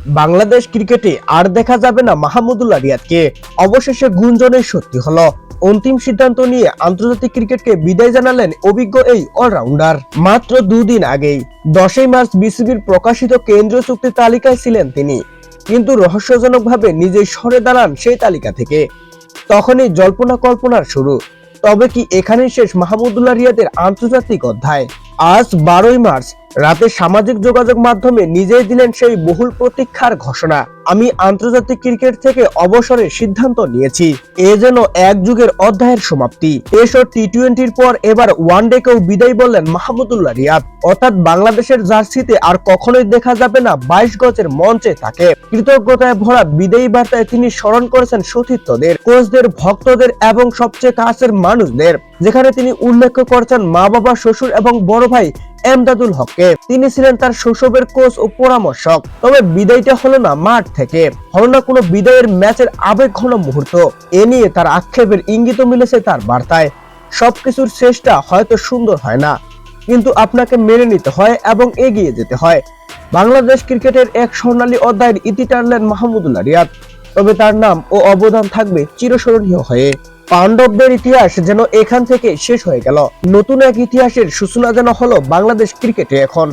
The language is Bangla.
বাংলাদেশ ক্রিকেটে আর দেখা যাবে না মাহমুদুল্লাহ রিয়াদকে। অবশেষে গুঞ্জনের সত্যি হলো, অন্তিম সিদ্ধান্ত নিয়ে আন্তর্জাতিক ক্রিকেটকে বিদায় জানালেন অভিজ্ঞ এই অলরাউন্ডার। মাত্র দুদিন আগেই 10 মার্চ বিসিবির প্রকাশিত কেন্দ্রীয় চুক্তি তালিকায় ছিলেন তিনি, কিন্তু রহস্যজনকভাবে নিজেই সরে দাঁড়ান সেই তালিকা থেকে। তখনই জল্পনা কল্পনার শুরু। তবে কি এখানেই শেষ মাহমুদুল্লাহ রিয়াদের আন্তর্জাতিক অধ্যায়? আজ 12 মার্চ রাতে সামাজিক যোগাযোগ মাধ্যমে নিজেই দিলেন সেই বহুল প্রতীক্ষার ঘোষণা। আমি আন্তর্জাতিক ক্রিকেট থেকে অবসরের সিদ্ধান্ত নিয়েছি। এ যেন এক যুগের অধ্যায়ের সমাপ্তি। টেস্ট ও টি-20-র পর এবার ওয়ানডেকেও বিদায় বললেন মাহমুদুল্লাহ রিয়াদ। অর্থাৎ বাংলাদেশের জার্সিতে আর কখনোই দেখা যাবে না 22 গজের মঞ্চে তাকে। কৃতজ্ঞতায় ভরা বিদায়ী বার্তায় তিনি স্মরণ করেছেন সতীর্থদের, কোচদের, ভক্তদের এবং সবচেয়ে কাছের মানুষদের, যেখানে তিনি উল্লেখ করেছেন মা, বাবা, শ্বশুর এবং বড় ভাই এমদাদুল হককে। তিনি ছিলেন তার শৈশবের কোচ ও পরামর্শক। তবে বিদায়টা হলো না মাঠ থেকে, হলো না কোনো বিদায়ের ম্যাচের আবেগঘন মুহূর্ত। এ নিয়ে তার আক্ষেপের ইঙ্গিত মিলেছে তার বার্তায়। সবকিছুর শেষটা হয়তো সুন্দর হয় না, কিন্তু আপনাকে মেনে নিতে হয় এবং এগিয়ে যেতে হয়। বাংলাদেশ ক্রিকেটের এক স্বর্ণালী অধ্যায়ের ইতি টানলেন মাহমুদুল্লাহ রিয়াদ। তবে তার নাম ও অবদান থাকবে চিরস্মরণীয় হয়ে। পাণ্ডবদের ইতিহাস যেন এখান থেকে শেষ হয়ে গেল, নতুন এক ইতিহাসের সূচনা যেন হলো বাংলাদেশ ক্রিকেটে এখন।